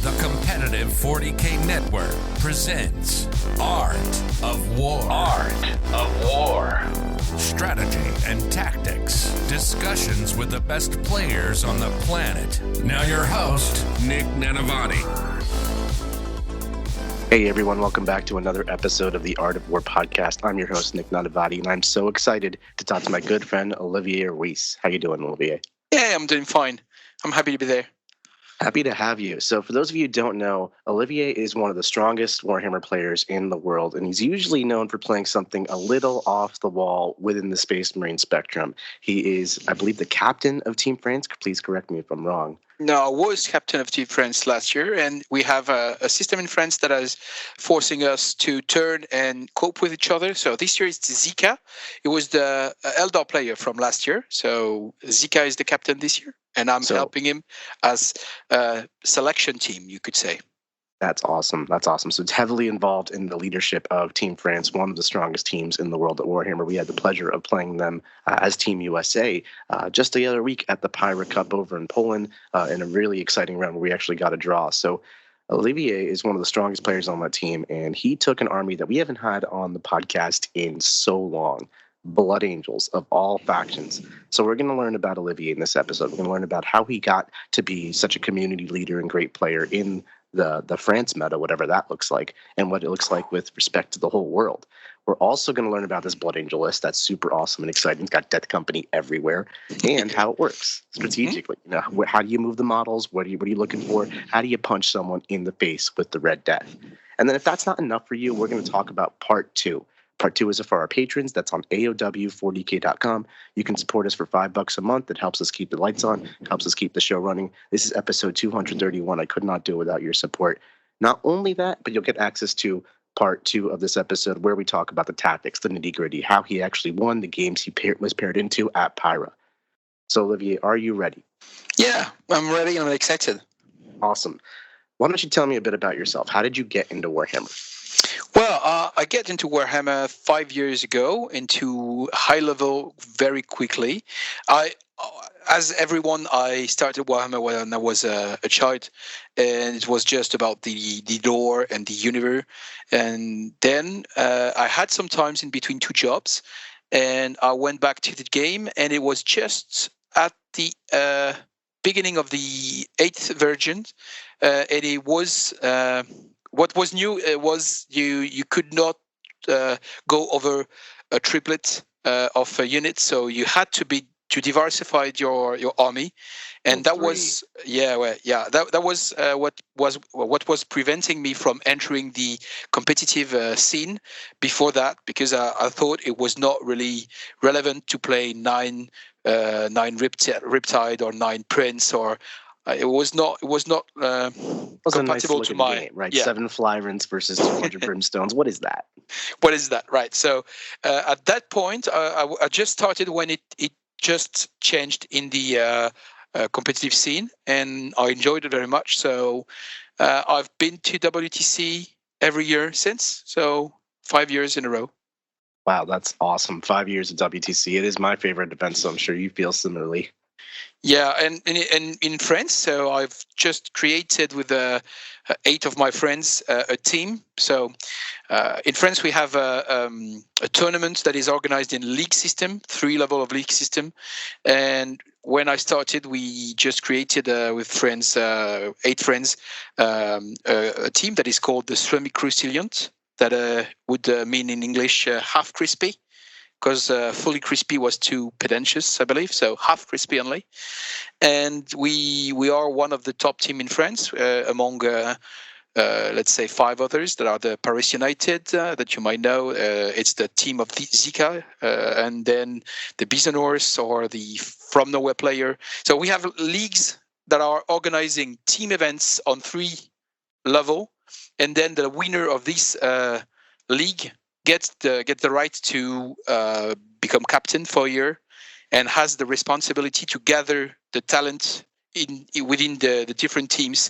The competitive 40K network presents Art of War. Art of War. Strategy and tactics. Discussions with the best players on the planet. Now your host, Nick Nanavati. Hey everyone, welcome back to another episode of the Art of War podcast. I'm your host, Nick Nanavati, and I'm so excited to talk to my good friend, Olivier Weiss. How you doing, Olivier? Yeah, I'm doing fine. I'm happy to be there. Happy to have you. So for those of you who don't know, Olivier is one of the strongest Warhammer players in the world, and he's usually known for playing something a little off the wall within the Space Marine spectrum. He is, I believe, the captain of Team France. Please correct me if I'm wrong. No, I was captain of Team France last year, and we have a system in France that is forcing us to turn and cope with each other. So this year it's Zika. It was the Eldar player from last year. So Zika is the captain this year, and I'm helping him as a selection team, you could say. That's awesome. That's awesome. So it's heavily involved in the leadership of Team France, one of the strongest teams in the world at Warhammer. We had the pleasure of playing them as Team USA just the other week at the Pyra Cup over in Poland in a really exciting round where we actually got a draw. So Olivier is one of the strongest players on that team, and he took an army that we haven't had on the podcast in so long. Blood Angels of all factions. So we're going to learn about Olivier in this episode. We're going to learn about how he got to be such a community leader and great player in the France meta, whatever that looks like, and what it looks like with respect to the whole world. We're also going to learn about this Blood Angel list. That's super awesome and exciting. It's got Death Company everywhere, and how it works strategically. You know, how do you move the models? What are you looking for? How do you punch someone in the face with the Red Death? And then if that's not enough for you, we're going to talk about part two. Part two is for our patrons. That's on AOW40K.com. You can support us for $5 a month. It helps us keep the lights on, helps us keep the show running. This is episode 231. I could not do it without your support. Not only that, but you'll get access to part two of this episode where we talk about the tactics, the nitty-gritty, how he actually won the games he was paired into at Pyra. So, Olivier, are you ready? Yeah, I'm ready and I'm excited. Awesome. Why don't you tell me a bit about yourself? How did you get into Warhammer? Well, I get into Warhammer 5 years ago, into high level very quickly. As everyone, I started Warhammer when I was a child, and it was just about the lore and the universe. And then I had some times in between two jobs, and I went back to the game, and it was just at the beginning of the 8th version, and it was... what was new was you could not go over a triplet of units, so you had to diversify your army, and that was that was what was preventing me from entering the competitive scene before that, because I thought it was not really relevant to play 9 Riptide or 9 Prince, or it was not compatible to my game, right? 7 Flyrants versus 200 Brimstones. What is that? What is that? Right. So at that point, I just started when it just changed in the competitive scene, and I enjoyed it very much. So I've been to WTC every year since. So 5 years in a row. Wow, that's awesome. 5 years at WTC. It is my favorite event, so I'm sure you feel similarly. Yeah, and in France, so I've just created with 8 of my friends a team. So in France, we have a tournament that is organized in league system, 3 level of league system. And when I started, we just created with friends, 8 friends, a team that is called the Semi-Crucilant, that would mean in English half crispy, because fully crispy was too pretentious, I believe. So half crispy only. And we are one of the top team in France among, let's say, 5 others that are the Paris United that you might know. It's the team of Zika, and then the Bisonors or the From Nowhere player. So we have leagues that are organizing team events on 3 level. And then the winner of this league gets the right to become captain for a year, and has the responsibility to gather the talent within the different teams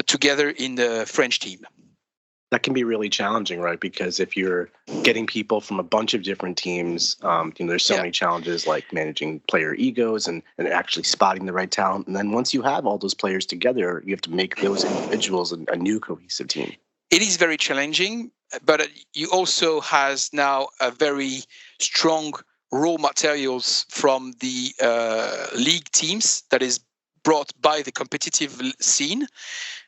together in the French team. That can be really challenging, right? Because if you're getting people from a bunch of different teams, there's so many challenges like managing player egos and actually spotting the right talent. And then once you have all those players together, you have to make those individuals a new cohesive team. It is very challenging, but you also has now a very strong raw materials from the league teams that is brought by the competitive scene.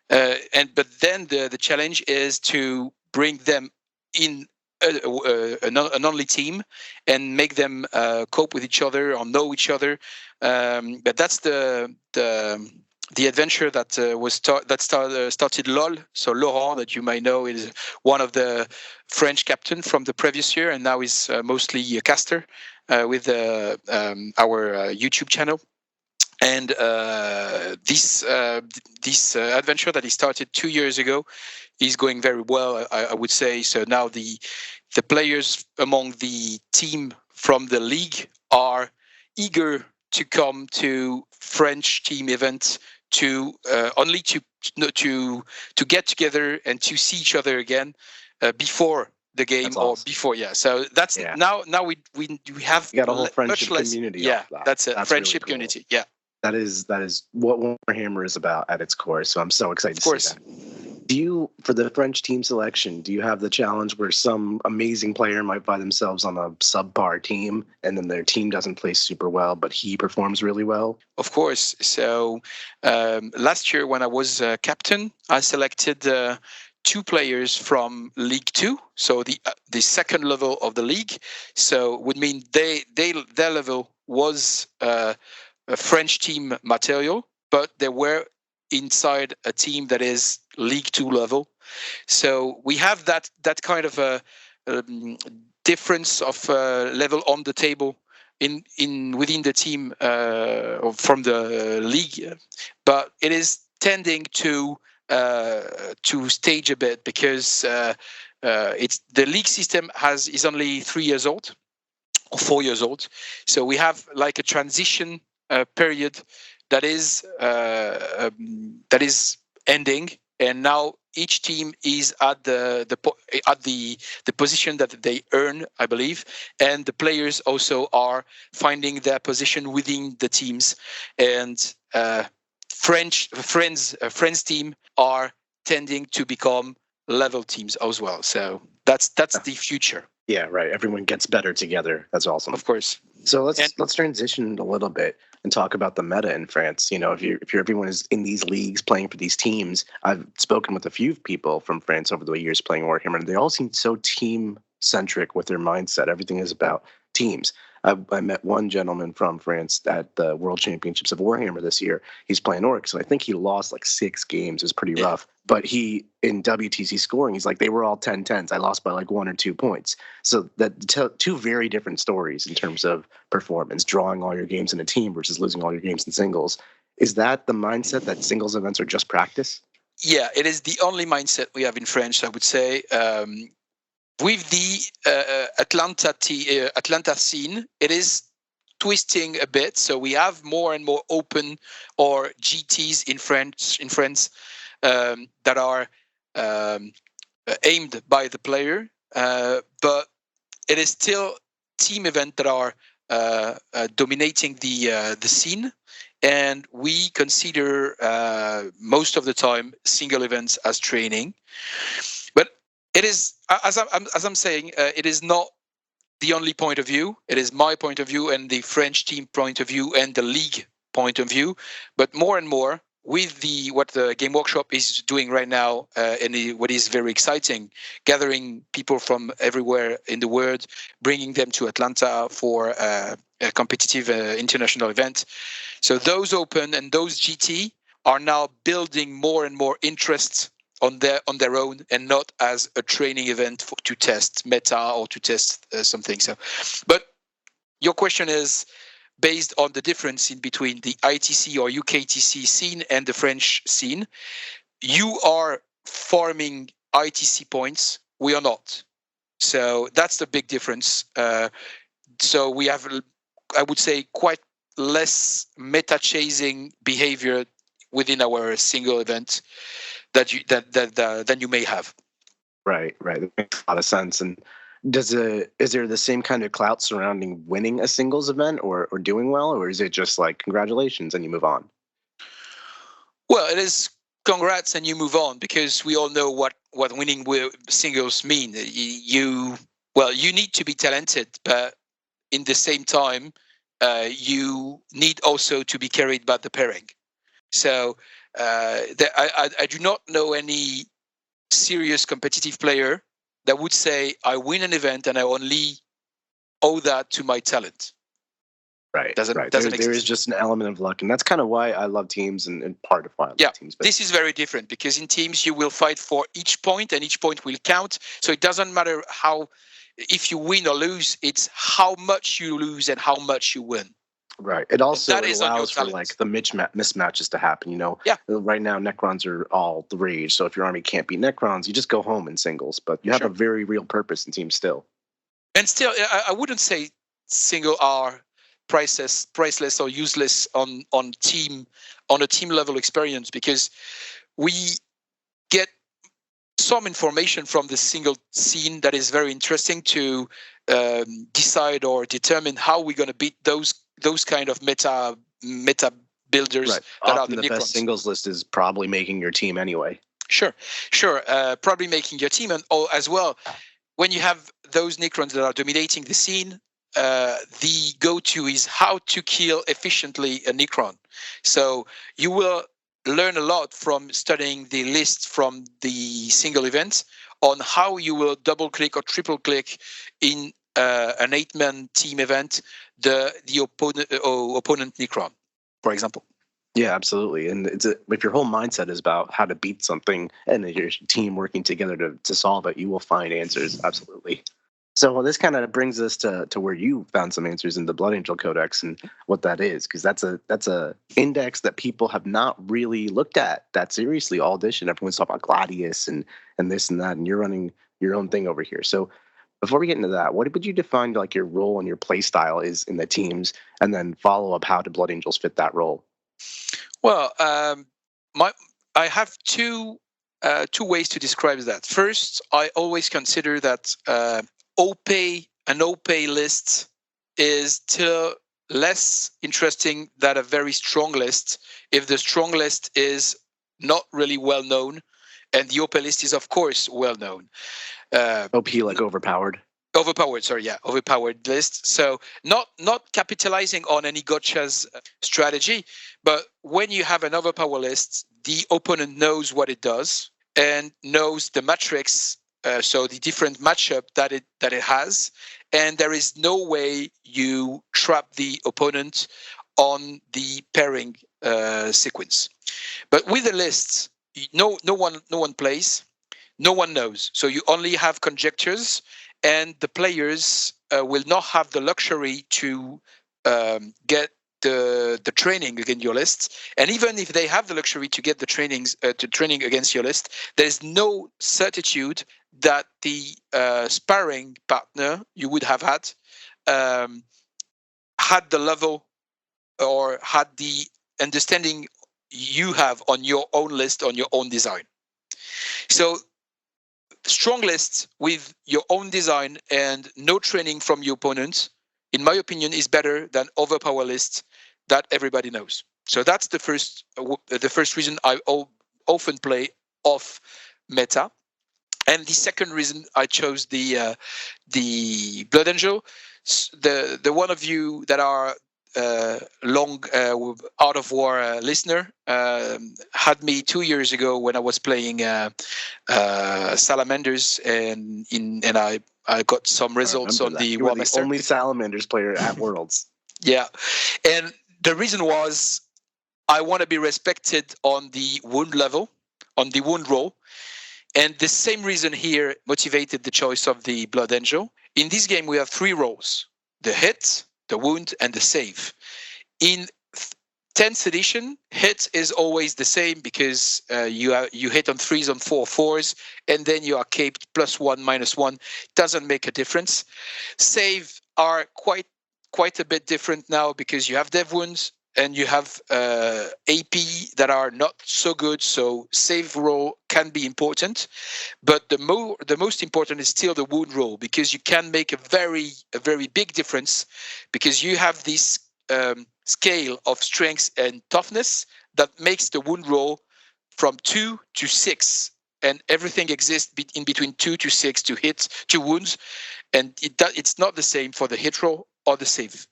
But then the challenge is to bring them in an only team and make them cope with each other or know each other. But that's the adventure that started LOL. So Laurent, that you may know, is one of the French captain from the previous year, and now is mostly a caster with our YouTube channel. And this adventure that he started 2 years ago is going very well, I would say. So now the players among the team from the league are eager to come to French team events to only to get together and to see each other again before the game. That's awesome. Or before, so that's now we have got a whole friendship community. That's a friendship really cool. Community. Yeah. That is what Warhammer is about at its core. So I'm so excited to see that. Do you, for the French team selection, do you have the challenge where some amazing player might find themselves on a subpar team and then their team doesn't play super well, but he performs really well? Of course. So last year when I was captain, I selected 2 players from League 2, so the second level of the league. So would mean their level was a French team material, but they were inside a team that is League 2 level. So we have that kind of a difference of level on the table within the team from the league, but it is tending to stage a bit because it's the league system is only 3 years old or 4 years old. So we have like a transition period that is ending, and now each team is at the position that they earn, I believe, and the players also are finding their position within the teams. And French team are tending to become level teams as well. So that's the future. Yeah, right. Everyone gets better together. That's awesome. Of course. So let's transition a little bit and talk about the meta in France. If everyone is in these leagues playing for these teams, I've spoken with a few people from France over the years playing Warhammer, and they all seem so team centric with their mindset. Everything is about teams. I met one gentleman from France at the World Championships of Warhammer this year. He's playing Orcs, and I think he lost like 6 games. It was pretty rough. But he, in WTC scoring, he's like, they were all 10-10s. I lost by like 1 or 2 points. So that 2 very different stories in terms of performance, drawing all your games in a team versus losing all your games in singles. Is that the mindset that singles events are just practice? Yeah, it is the only mindset we have in French, I would say. With the Atlanta scene, it is twisting a bit. So we have more and more open or GTs in France that are aimed by the player, but it is still team events that are dominating the scene, and we consider most of the time single events as training. It is, as I'm saying, it is not the only point of view. It is my point of view and the French team point of view and the league point of view. But more and more, with what the Game Workshop is doing right now, and what is very exciting, gathering people from everywhere in the world, bringing them to Atlanta for a competitive international event. So those Open and those GT are now building more and more interest on their own, and not as a training event to test meta or to test something. So, but your question is based on the difference in between the ITC or UKTC scene and the French scene. You are farming ITC points. We are not. So that's the big difference. So we have, I would say, quite less meta chasing behavior within our single event than you may have. Right. That makes a lot of sense. And is there the same kind of clout surrounding winning a singles event or doing well, or is it just like congratulations and you move on? Well, it is congrats and you move on, because we all know what winning singles mean. You need to be talented, but in the same time, you need also to be carried by the pairing. So I do not know any serious competitive player that would say, I win an event and I only owe that to my talent. Right. Doesn't There exist. is just an element of luck, and that's kind of why I love teams, and part of why I love teams. But this is very different, because in teams you will fight for each point, and each point will count. So it doesn't matter if you win or lose, it's how much you lose and how much you win. Right. It also allows for like the mismatches to happen. Yeah. Right now, Necrons are all the rage. So if your army can't beat Necrons, you just go home in singles. But you have a very real purpose in teams still. And still, I wouldn't say single are priceless or useless on a team level experience, because we get some information from the single scene that is very interesting to decide or determine how we're going to beat those kind of meta builders. Right. That Often are the best singles list is probably making your team anyway. Sure. Probably making your team, and as well, when you have those Necrons that are dominating the scene, the go-to is how to kill efficiently a Necron. So you will learn a lot from studying the list from the single event on how you will double-click or triple-click in an 8-man team event the opponent Necron, for example. Yeah, absolutely. And if your whole mindset is about how to beat something and your team working together to solve it, you will find answers. Absolutely. So this kind of brings us to where you found some answers in the Blood Angel Codex and what that is, because that's a index that people have not really looked at that seriously all edition. Everyone's talking about Gladius and this and that, and you're running your own thing over here. So before we get into that, what would you define like your role and your play style is in the teams, and then follow up, how do Blood Angels fit that role? Well, I have two ways to describe that. First, I always consider that an OP list is still less interesting than a very strong list if the strong list is not really well known, and the OP list is of course well known. OP like overpowered. Overpowered list. So not capitalizing on any gotcha's strategy, but when you have an overpower list, the opponent knows what it does and knows the matrix, so the different matchup that it has, and there is no way you trap the opponent on the pairing sequence. But with the lists, no one plays, no one knows, so you only have conjectures. And the players will not have the luxury to get the training against your list. And even if they have the luxury to get the training against your list, there's no certitude that the sparring partner you would have had the level or had the understanding you have on your own list, on your own design. So strong lists with your own design and no training from your opponents, in my opinion, is better than overpower lists that everybody knows. So that's the first reason I often play off meta. And the second reason I chose the Blood Angel, the one of you that are long Art of War listener had me 2 years ago when I was playing Salamanders, and I got some results on the War Master. Only Salamanders player at Worlds. Yeah, and the reason was I want to be respected on the wound level, on the wound roll, and the same reason here motivated the choice of the Blood Angel. In this game, we have 3 rolls: the hit, the wound, and the save. In 10th edition, hit is always the same because you hit on 3s, on 4s, and then you are caped +1, -1. Doesn't make a difference. Save are quite a bit different now because you have dev wounds, and you have AP that are not so good, so save roll can be important. But the most important is still the wound roll, because you can make a very big difference, because you have this scale of strength and toughness that makes the wound roll from 2 to 6, and everything exists in between 2 to 6 to hit 2 wounds, and it's not the same for the hit roll or the save.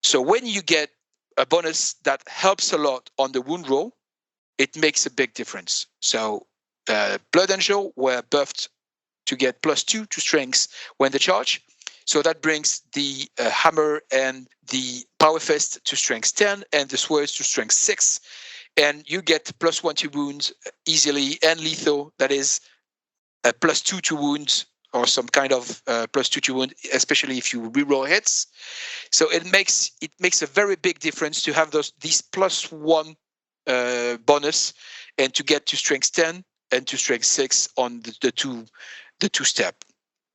So when you get a bonus that helps a lot on the wound roll, it makes a big difference. So Blood Angel were buffed to get +2 to strength when they charge. So that brings the hammer and the power fist to strength 10 and the swords to strength 6. And you get +1 to wounds easily and lethal. That is +2 to wounds, or some kind of +2 to wound, especially if you reroll hits. So it makes a very big difference to have these +1 bonus, and to get to strength 10 and to strength 6 on the two step.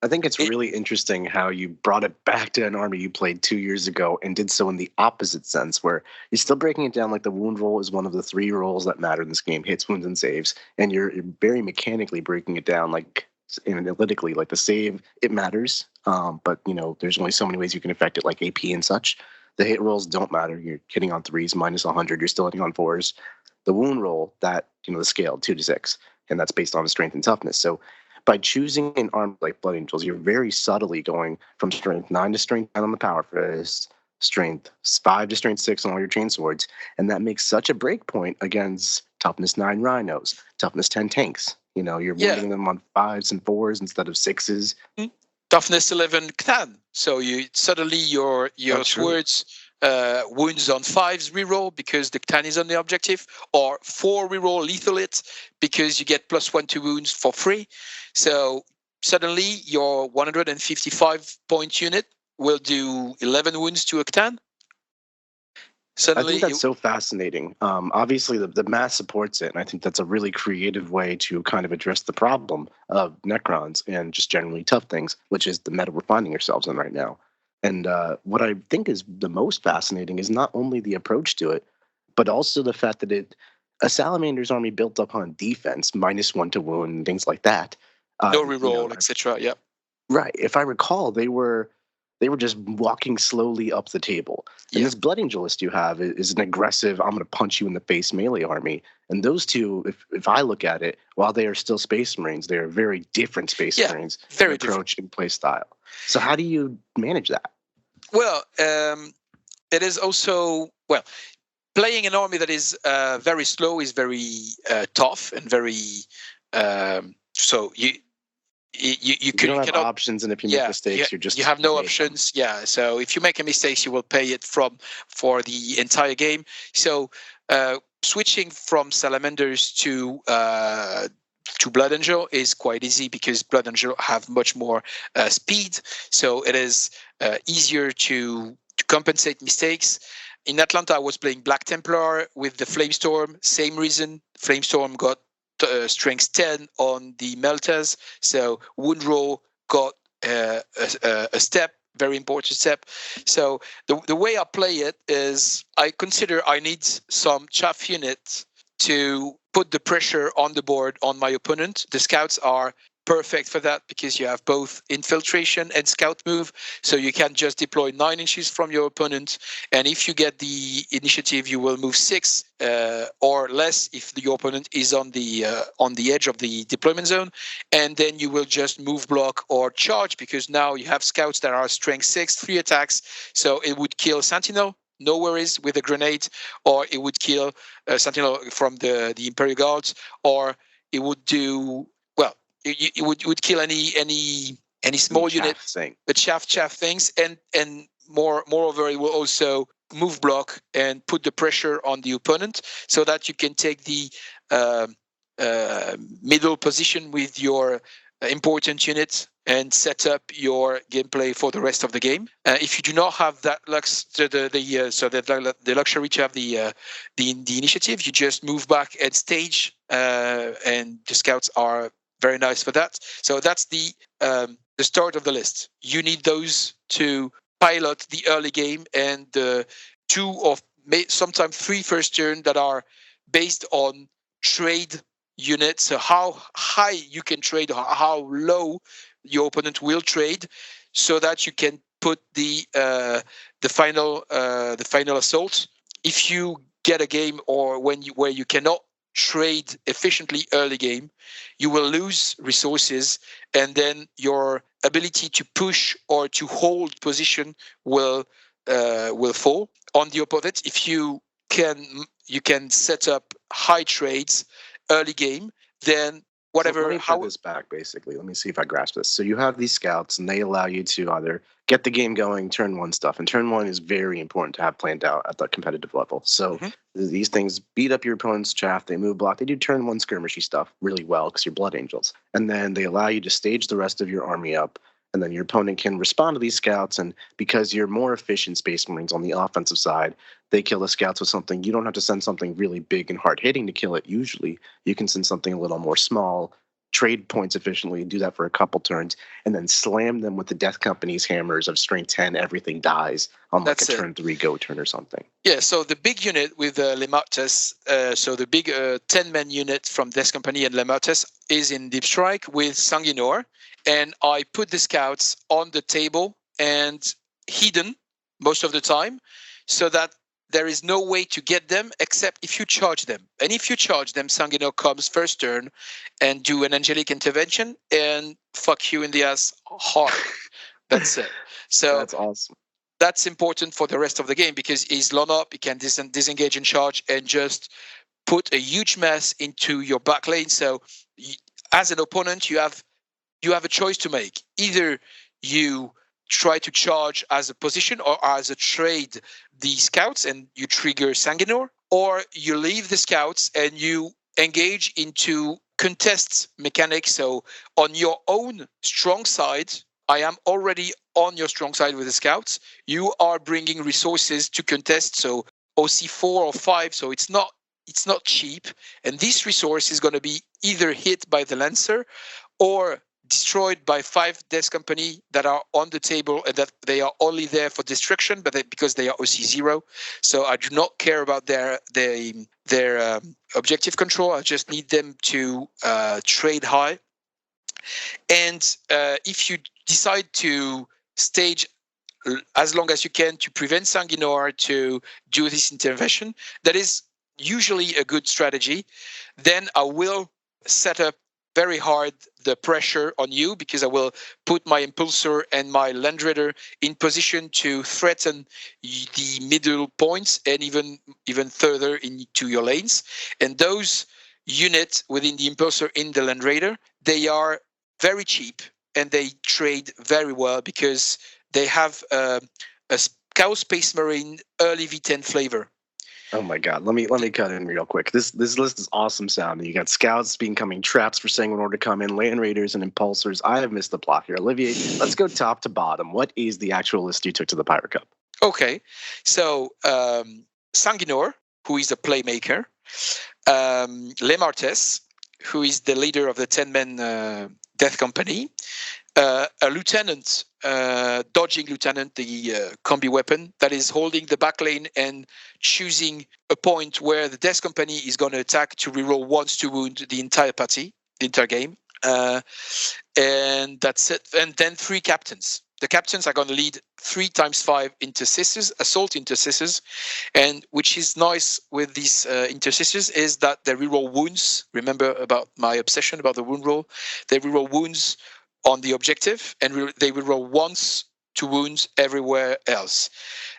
I think it's really interesting how you brought it back to an army you played 2 years ago and did so in the opposite sense, where you're still breaking it down like the wound roll is one of the 3 rolls that matter in this game: hits, wounds, and saves. And you're very mechanically breaking it down, like analytically, like the save, it matters. But there's only so many ways you can affect it, like AP and such. The hit rolls don't matter. You're hitting on 3s, -100. You're still hitting on 4s. The wound roll, that the scale 2 to 6, and that's based on strength and toughness. So by choosing an arm like Blood Angels, you're very subtly going from strength 9 to strength 10 on the power fist, strength 5 to strength 6 on all your chain swords, and that makes such a break point against toughness 9 rhinos, toughness 10 tanks. You're wounding them on 5s and 4s instead of 6s. Toughness 11 Ctan. So you suddenly your swords wounds on 5s reroll because the Ctan is on the objective, or 4 reroll lethal it because you get +1 to wounds for free. So suddenly your 155 point unit will do 11 wounds to a Ctan. I think that's so fascinating. Obviously, the math supports it, and I think that's a really creative way to kind of address the problem of Necrons and just generally tough things, which is the meta we're finding ourselves in right now. And what I think is the most fascinating is not only the approach to it, but also the fact that a Salamander's army built up on defense, -1 to wound, and things like that. No reroll, etc. Yeah. Right. If I recall, they were just walking slowly up the table. And this Blood Angel list you have is an aggressive, I'm going to punch you in the face melee army. And those two, if I look at it, while they are still Space Marines, they are very different Space Marines in approach and play style. So how do you manage that? Well, it is also, playing an army that is very slow is very tough and very, so you don't have options, and if you make mistakes, you have no options. Yeah, so if you make a mistake, you will pay it for the entire game. So switching from Salamanders to Blood Angel is quite easy, because Blood Angel have much more speed, so it is easier to compensate mistakes. In Atlanta, I was playing Black Templar with the Flamestorm. Same reason, Flamestorm got strength 10 on the melters, so wound roll got a step, very important step. So the way I play it is I consider I need some chaff unit to put the pressure on the board on my opponent. The scouts are perfect for that, because you have both infiltration and scout move, so you can just deploy 9 inches from your opponent, and if you get the initiative, you will move 6 or less if your opponent is on the edge of the deployment zone, and then you will just move, block, or charge, because now you have scouts that are strength 6, 3 attacks, so it would kill Sentinel, no worries, with a grenade, or it would kill Sentinel from the Imperial Guards, or it would do it would kill any small unit, the chaff things, and moreover, it will also move, block, and put the pressure on the opponent, so that you can take the middle position with your important units and set up your gameplay for the rest of the game. If you do not have that the luxury to have the initiative, you just move back and stage, and the scouts are very nice for that. So that's the start of the list. You need those to pilot the early game, and 2 of sometimes 3 first turn that are based on trade units. So how high you can trade, how low your opponent will trade, so that you can put the final assault. If you get a game or where you cannot trade efficiently early game, you will lose resources, and then your ability to push or to hold position will fall on the opponent. If you can set up high trades early game, then whatever. So let me put this back, basically. Let me see if I grasp this. So you have these scouts, and they allow you to either get the game going, turn one stuff. And turn one is very important to have planned out at the competitive level. So these things beat up your opponent's chaff. They move block. They do turn one skirmishy stuff really well because you're Blood Angels. And then they allow you to stage the rest of your army up. And then your opponent can respond to these scouts. And because you're more efficient Space Marines on the offensive side, they kill the scouts with something. You don't have to send something really big and hard-hitting to kill it usually. You can send something a little more small, trade points efficiently, do that for a couple turns, and then slam them with the Death Company's hammers of strength 10, everything dies on like turn 3 go turn or something. Yeah, so the big unit with Les Martes, so the big 10-man unit from Death Company and Les Martes is in Deep Strike with Sanguinor, and I put the scouts on the table and hidden most of the time, so that there is no way to get them except if you charge them. And if you charge them, Sanguinor comes first turn and do an angelic intervention and fuck you in the ass hard. That's it. So that's awesome. That's important for the rest of the game because he's long up, he can disengage and charge and just put a huge mess into your back lane. So as an opponent, you have a choice to make. Either you try to charge as a position or as a trade the scouts and you trigger Sanguinor, or you leave the scouts and you engage into contest mechanics. So on your own strong side, I am already on your strong side with the scouts. You are bringing resources to contest, so OC4 or 5, so it's not cheap. And this resource is going to be either hit by the Lancer or destroyed by 5 Death Company that are on the table and that they are only there for destruction, but because they are OC0. So I do not care about their objective control. I just need them to trade high. And if you decide to stage as long as you can to prevent Sanguinor to do this intervention, that is usually a good strategy. Then I will set up very hard the pressure on you because I will put my Impulsor and my Land Raider in position to threaten the middle points and even further into your lanes. And those units within the Impulsor in the Land Raider, they are very cheap and they trade very well because they have a Chaos Space Marine early V10 flavor. Oh my God! Let me cut in real quick. This list is awesome sounding. You got scouts becoming traps for Sanguinor to come in, Land Raiders and Impulsors. I have missed the plot here. Olivier, let's go top to bottom. What is the actual list you took to the Pyra Cup? Okay, so Sanguinor, who is a playmaker, Les Martes, who is the leader of the 10-man Death Company, a lieutenant, dodging lieutenant, the combi weapon that is holding the back lane and choosing a point where the Death Company is going to attack to reroll once to wound the entire party, the entire game. And that's it. And then 3 captains. The captains are going to lead 3x5 intercessors, assault intercessors, and which is nice with these intercessors is that they reroll wounds. Remember about my obsession about the wound roll? They reroll wounds on the objective, and they will roll once to wounds everywhere else.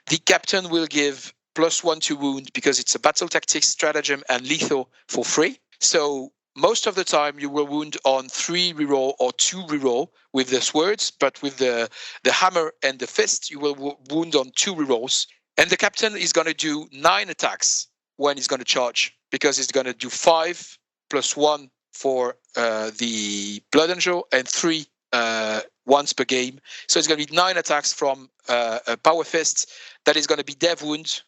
The captain will give +1 to wound because it's a battle tactics, stratagem, and lethal for free. So most of the time you will wound on 3 reroll or 2 reroll with the swords, but with the hammer and the fist, you will wound on 2 rerolls. And the captain is going to do 9 attacks when he's going to charge because he's going to do 5 + 1 for the Blood Angel and 3 once per game. So it's going to be 9 attacks from a Power Fist. That is going to be Dev Wound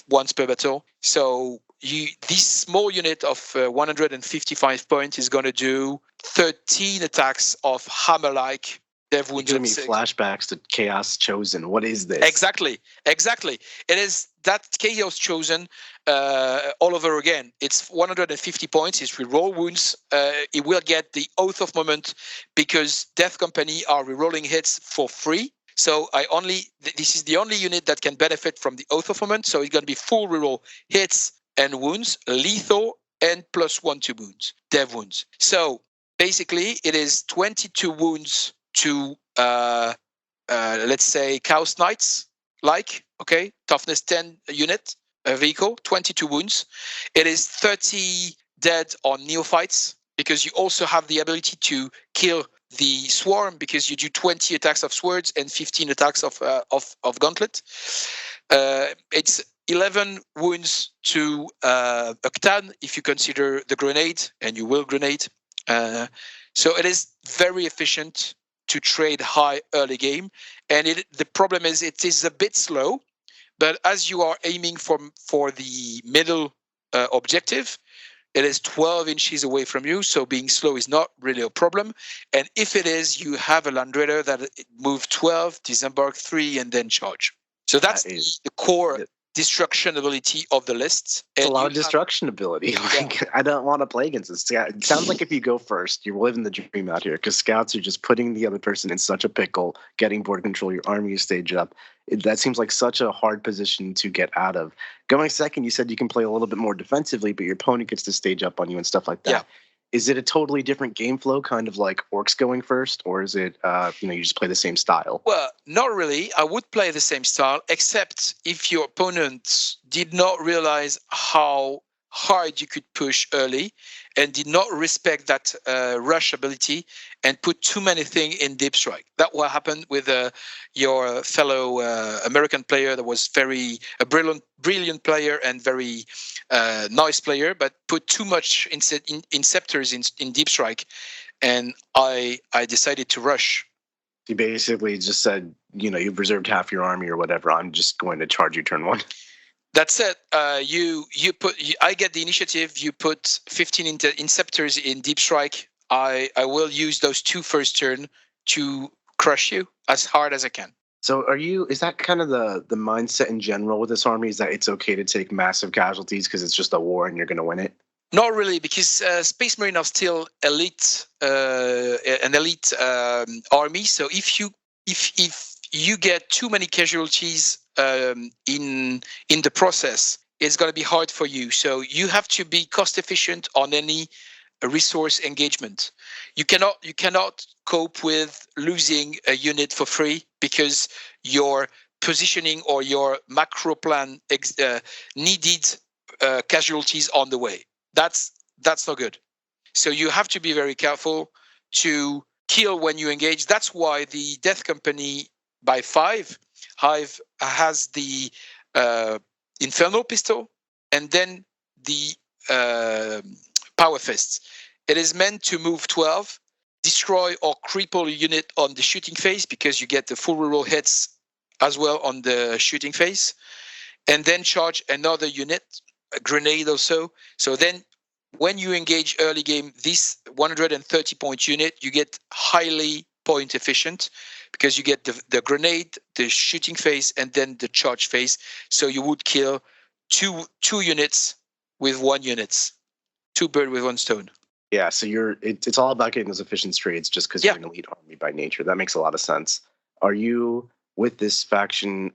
once per battle. So this small unit of 155 points is going to do 13 attacks of hammer-like Dev wounds giving me 6. flashbacks to Chaos Chosen. What is this? Exactly. It is that Chaos Chosen all over again. It's 150 points. It's reroll wounds. It will get the Oath of Moment because Death Company are rerolling hits for free. So this is the only unit that can benefit from the Oath of Moment. So it's going to be full reroll hits and wounds, lethal, and +1 to wounds, Dev wounds. So basically, it is 22 wounds to let's say Chaos Knights, toughness 10 unit vehicle, 22 wounds. It is 30 dead on neophytes because you also have the ability to kill the swarm because you do 20 attacks of swords and 15 attacks of gauntlet. It's 11 wounds to Octan if you consider the grenade, and you will grenade. So it is very efficient to trade high early game, and the problem is it is a bit slow, but as you are aiming for the middle objective, it is 12 inches away from you, so being slow is not really a problem. And if it is, you have a Land Raider that move 12, disembark 3, and then charge. So that's the core destruction ability of the list. It's a lot of destruction ability. I don't want to play against this. It sounds like if you go first, you're living the dream out here because scouts are just putting the other person in such a pickle, getting board control, your army is staged up. That seems like such a hard position to get out of. Going second, you said you can play a little bit more defensively, but your opponent gets to stage up on you and stuff like that. Yeah. Is it a totally different game flow, kind of like Orcs going first, or is it, you just play the same style? Well, not really. I would play the same style, except if your opponents did not realize how hard you could push early and did not respect that rush ability and put too many things in deep strike. That what happened with your fellow American player that was a brilliant player and very nice player, but put too much inceptors in deep strike, and I decided to rush. He basically just said, you've reserved half your army or whatever. I'm just going to charge you turn 1. That's it. I get the initiative. You put 15 inceptors in deep strike. I will use those 2 first turn to crush you as hard as I can. So is that kind of the mindset in general with this army, is that it's okay to take massive casualties because it's just a war and you're going to win it? Not really, because Space Marine are still an elite army. So if you get too many casualties in the process, it's going to be hard for you. So you have to be cost efficient on any resource engagement. You cannot cope with losing a unit for free because your positioning or your macro plan needed casualties on the way. That's not good. So you have to be very careful to kill when you engage. That's why the Death Company by 5 has the Infernal Pistol and then the Power Fists. It is meant to move 12, destroy or cripple a unit on the shooting phase because you get the full reroll hits as well on the shooting phase, and then charge another unit, a grenade also. So then when you engage early game, this 130 point unit, you get highly point efficient because you get the grenade, the shooting phase, and then the charge phase. So you would kill two units with 1 unit, 2 birds with 1 stone. Yeah, so it's all about getting those efficient trades just because you're an elite army by nature. That makes a lot of sense. Are you, with this faction,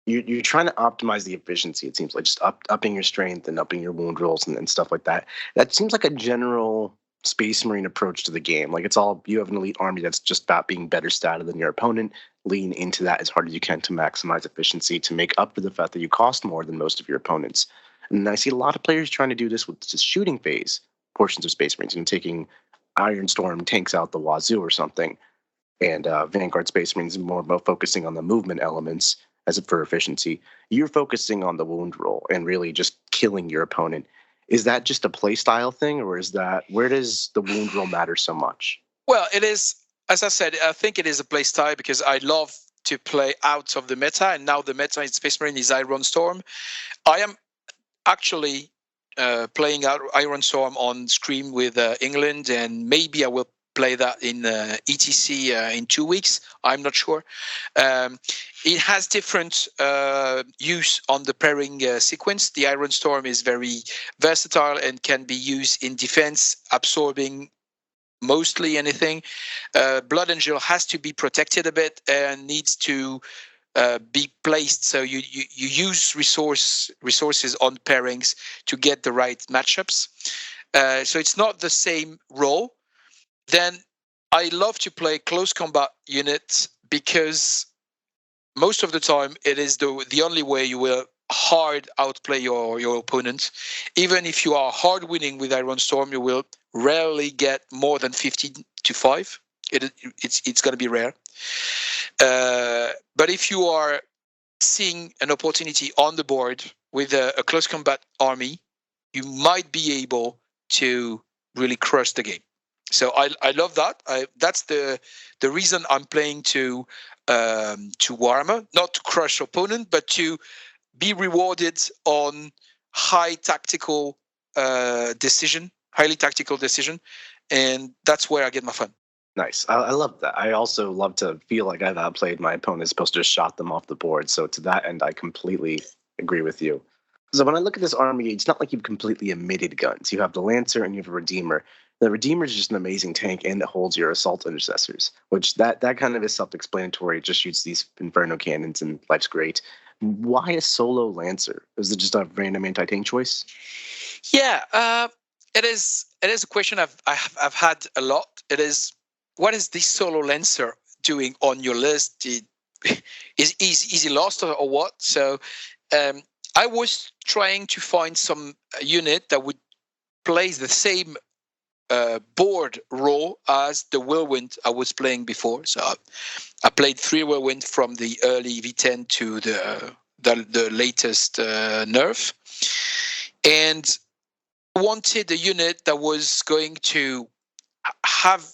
you're trying to optimize the efficiency, it seems like, just upping your strength and upping your wound rolls and stuff like that. That seems like a general Space Marine approach to the game. Like, it's all, you have an elite army that's just about being better statted than your opponent. Lean into that as hard as you can to maximize efficiency, to make up for the fact that you cost more than most of your opponents. And I see a lot of players trying to do this with the shooting phase portions of Space Marines, taking Iron Storm tanks out the wazoo or something, and Vanguard Space Marines more about focusing on the movement elements as for efficiency. You're focusing on the wound roll and really just killing your opponent. Is that just a play style thing, or is that, where does the wound roll matter so much? Well, it is, as I said, I think it is a play style because I love to play out of the meta, and now the meta in Space Marine is Iron Storm. I am actually playing out Iron Storm on Scream with England, and maybe I will play that in ETC in 2 weeks. I'm not sure. It has different use on the pairing sequence. The Iron Storm is very versatile and can be used in defense, absorbing mostly anything. Blood Angel has to be protected a bit and needs to be placed. So you use resources on pairings to get the right matchups. So it's not the same role. Then I love to play close combat units because most of the time it is the only way you will hard outplay your opponent. Even if you are hard winning with Iron Storm, you will rarely get more than 50-5. It's going to be rare. But if you are seeing an opportunity on the board with a close combat army, you might be able to really crush the game. So I love that. That's the reason I'm playing to Warhammer, not to crush opponent, but to be rewarded on highly tactical decision, and that's where I get my fun. Nice. I love that. I also love to feel like I've outplayed my opponent, supposed to just shot them off the board. So to that end, I completely agree with you. So when I look at this army, it's not like you've completely omitted guns. You have the Lancer and you have a Redeemer. The Redeemer is just an amazing tank, and it holds your assault intercessors, which that kind of is self-explanatory. It just shoots these Inferno cannons, and life's great. Why a solo Lancer? Is it just a random anti-tank choice? Yeah, it is a question I've had a lot. It is, what is this solo Lancer doing on your list? Is he lost or what? So I was trying to find some unit that would play the same board role as the Whirlwind I was playing before. So I played 3 Whirlwind from the early V10 to the latest nerf, and wanted a unit that was going to have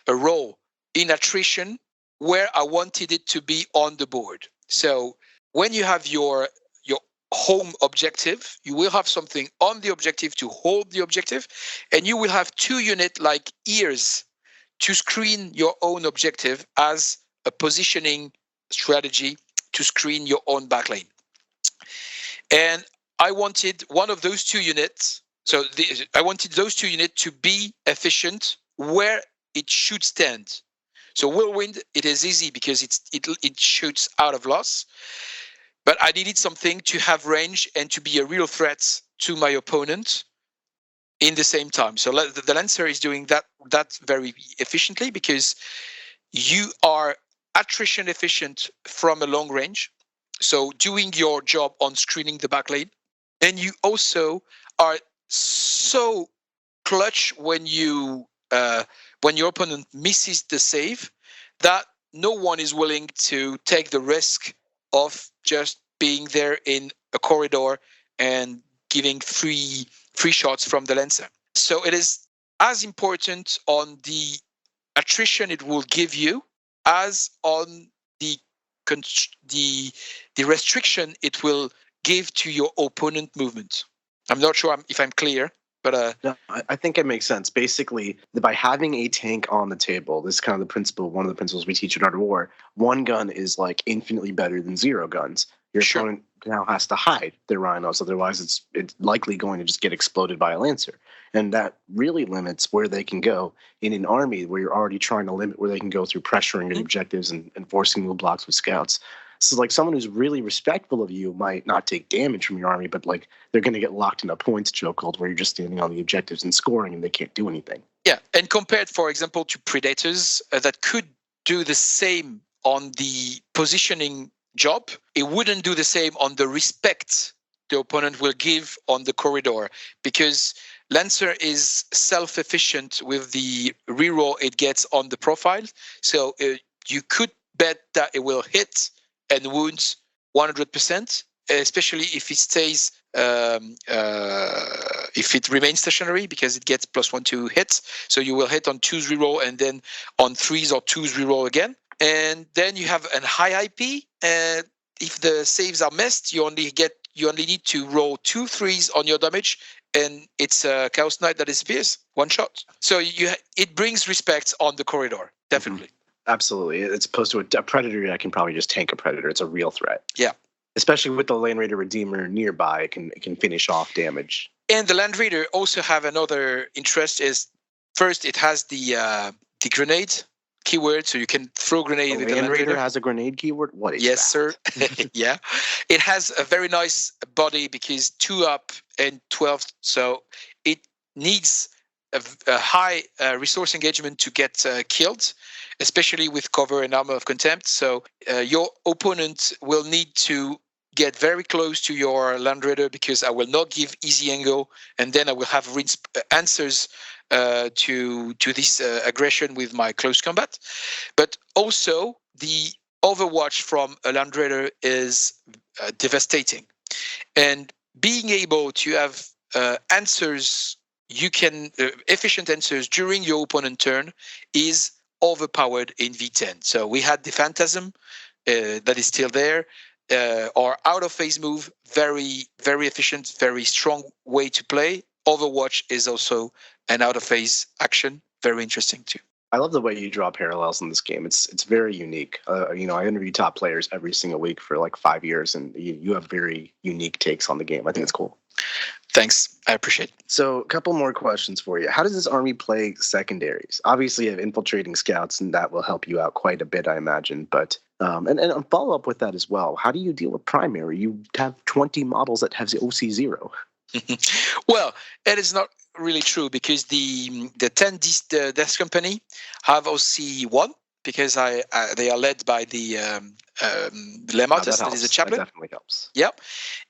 a role in attrition where I wanted it to be on the board. So when you have your home objective, you will have something on the objective to hold the objective, and you will have 2 units like ears to screen your own objective as a positioning strategy to screen your own backlane. And I wanted one of those 2 units. So I wanted those 2 units to be efficient where it should stand. So Whirlwind, it is easy because it shoots out of loss. But I needed something to have range and to be a real threat to my opponent in the same time. So the Lancer is doing that very efficiently because you are attrition efficient from a long range. So doing your job on screening the backlane. And you also are so clutch when your opponent misses the save that no one is willing to take the risk of just being there in a corridor and giving free shots from the Lancer. So it is as important on the attrition it will give you as on the restriction it will give to your opponent movement. I'm not sure if I'm clear, but no, I think it makes sense. Basically, by having a tank on the table, this is kind of the principle. One of the principles we teach in Art of War. 1 gun is like infinitely better than 0 guns. Your opponent now has to hide their rhinos, otherwise it's likely going to just get exploded by a Lancer, and that really limits where they can go in an army where you're already trying to limit where they can go through pressuring the objectives and forcing little blocks with scouts. So like someone who's really respectful of you might not take damage from your army, but like they're going to get locked in a points chokehold where you're just standing on the objectives and scoring and they can't do anything. Yeah, and compared, for example, to Predators that could do the same on the positioning job, it wouldn't do the same on the respect the opponent will give on the corridor, because Lancer is self-efficient with the reroll it gets on the profile. So you could bet that it will hit and wounds 100%, especially if it stays, if it remains stationary, because it gets +1 to hit. So you will hit on 2's reroll and then on 3's or 2's reroll again. And then you have a high IP. If the saves are missed, you you only need to roll 2 3s on your damage, and it's a Chaos Knight that disappears, one shot. So it brings respect on the corridor, definitely. Absolutely. As opposed to a Predator, I can probably just tank a Predator. It's a real threat. Yeah. Especially with the Land Raider Redeemer nearby, it can finish off damage. And the Land Raider also have another interest is, first, it has the grenade keyword, so you can throw grenade with the Land Raider. Has a grenade keyword? What is yes, that? sir. Yeah. It has a very nice body because 2 up and 12, so it needs a high resource engagement to get killed, especially with cover and armor of contempt. So your opponent will need to get very close to your Land Raider because I will not give easy angle, and then I will have answers to this aggression with my close combat. But also the overwatch from a Land Raider is devastating, and being able to have answers, you can efficient answers during your opponent turn is overpowered in V10. So we had the Phantasm that is still there. Or out of phase move, very, very efficient, very strong way to play. Overwatch is also an out of phase action, very interesting too. I love the way you draw parallels in this game. It's very unique. I interview top players every single week for like 5 years, and you have very unique takes on the game. I think it's cool. Thanks. I appreciate it. So a couple more questions for you. How does this army play secondaries? Obviously, you have infiltrating scouts, and that will help you out quite a bit, I imagine. But and follow up with that as well. How do you deal with primary? You have 20 models that have OC 0. Well, it is not really true because the 10 Death Company have OC 1 because they are led by the Lematus, that is a chaplain. That definitely helps. Yep.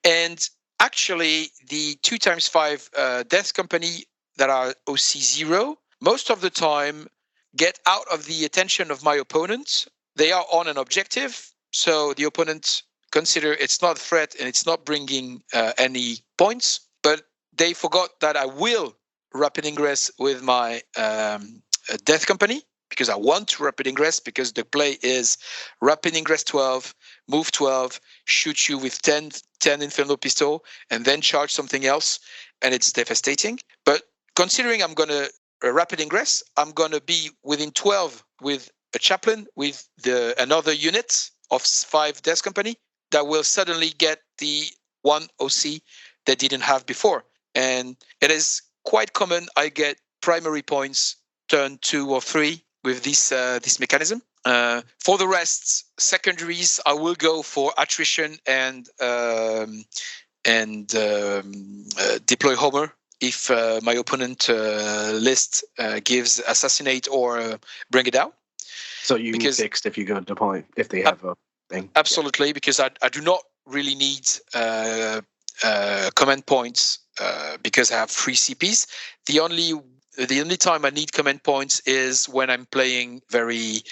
And actually, the 2x5 Death Company that are OC 0, most of the time get out of the attention of my opponent. They are on an objective, so the opponent consider it's not a threat and it's not bringing any points, but they forgot that I will rapid ingress with my Death Company because I want to rapid ingress because the play is rapid ingress 12, move 12, shoot you with 10 Inferno Pistol, and then charge something else, and it's devastating. But considering I'm going to rapid ingress, I'm going to be within 12 with a chaplain with another unit of 5 Death Company that will suddenly get the 1 OC they didn't have before. And it is quite common I get primary points turn 2 or 3 with this mechanism. For the rest, secondaries, I will go for attrition and deploy Homer if my opponent list gives assassinate or bring it down. So you need fixed if you go deploy, if they have a thing. Absolutely, yeah. Because I do not really need command points because I have 3 CPs. The only time I need command points is when I'm playing very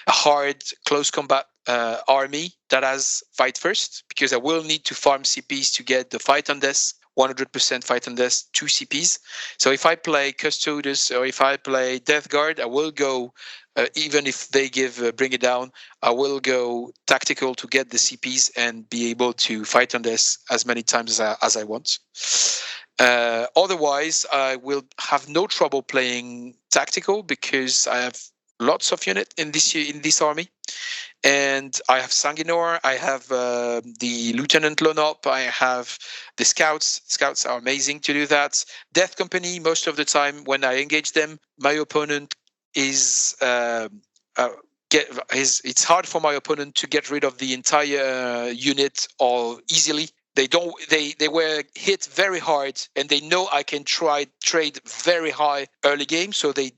hard close combat army that has fight first, because I will need to farm CPs to get the fight on death, 100% fight on death, 2 CPs. So if I play Custodes or if I play Death Guard, I will go, even if they give bring it down, I will go tactical to get the CPs and be able to fight on death as many times as I want. Otherwise, I will have no trouble playing tactical because I have lots of units in this army, and I have Sanguinor, I have the Lieutenant Lonop, I have the Scouts. Scouts are amazing to do that. Death Company, most of the time when I engage them, my opponent is it's hard for my opponent to get rid of the entire unit or easily. They were hit very hard, and they know I can trade very high early game, so they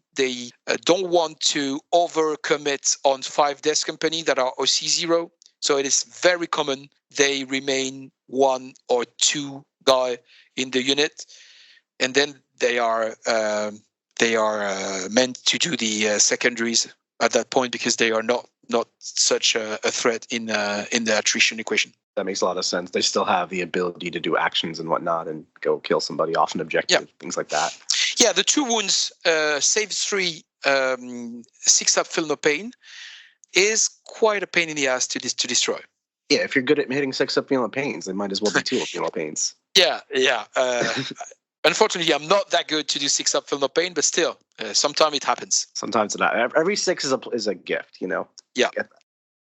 don't want to overcommit on 5 Death Company that are OC 0. So it is very common they remain 1 or 2 guy in the unit, and then they are meant to do the secondaries at that point because they are not such a threat in the attrition equation. That makes a lot of sense. They still have the ability to do actions and whatnot and go kill somebody off an objective, things like that. Yeah, the 2 wounds, saves 3, 6 up, feel no pain, is quite a pain in the ass to destroy. Yeah, if you're good at hitting 6 up Female Pains, they might as well be 2 up Female Pains. Yeah. Unfortunately, I'm not that good to do 6 up Female Pain, but still, sometimes it happens. Sometimes it's not. Every 6 is a gift, you know? Yeah.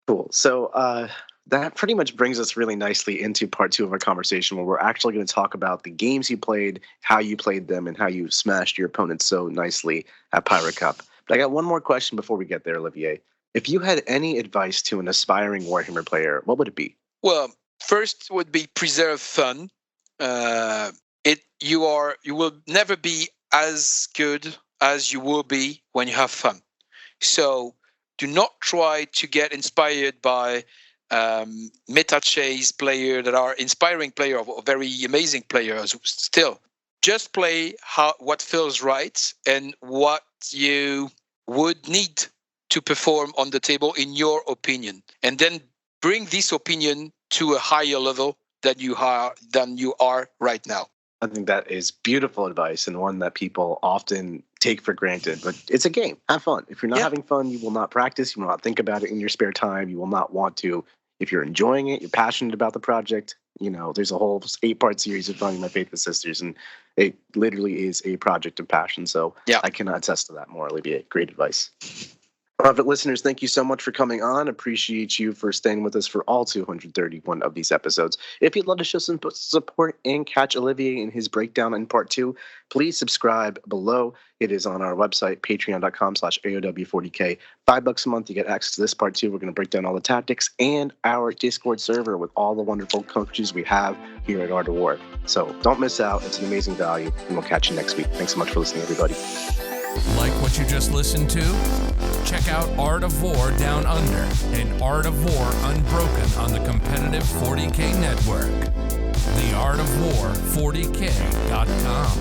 Cool. So that pretty much brings us really nicely into part 2 of our conversation, where we're actually going to talk about the games you played, how you played them, and how you smashed your opponents so nicely at Pyra Cup. But I got one more question before we get there, Olivier. If you had any advice to an aspiring Warhammer player, what would it be? Well, first would be preserve fun. You will never be as good as you will be when you have fun. So do not try to get inspired by meta chase player that are inspiring player or very amazing players. Still, just play what feels right and what you would need to perform on the table in your opinion, and then bring this opinion to a higher level than you are right now. I think that is beautiful advice, and one that people often take for granted. But it's a game. Have fun. If you're not having fun, you will not practice. You will not think about it in your spare time. You will not want to. If you're enjoying it, you're passionate about the project. You know, there's a whole 8-part series of Running My Faithless Sisters, and it literally is a project of passion. So I cannot attest to that more, Olivier. Great advice. Private listeners, thank you so much for coming on. Appreciate you for staying with us for all 231 of these episodes. If you'd love to show some support and catch Olivier in his breakdown in part 2, please subscribe below. It is on our website, patreon.com/AOW40K. $5 a month, you get access to this part 2. We're going to break down all the tactics and our Discord server with all the wonderful coaches we have here at Art of War. So don't miss out. It's an amazing value, and we'll catch you next week. Thanks so much for listening, everybody. Like what you just listened to? Check out Art of War Down Under and Art of War Unbroken on the competitive 40K network. theartofwar40k.com.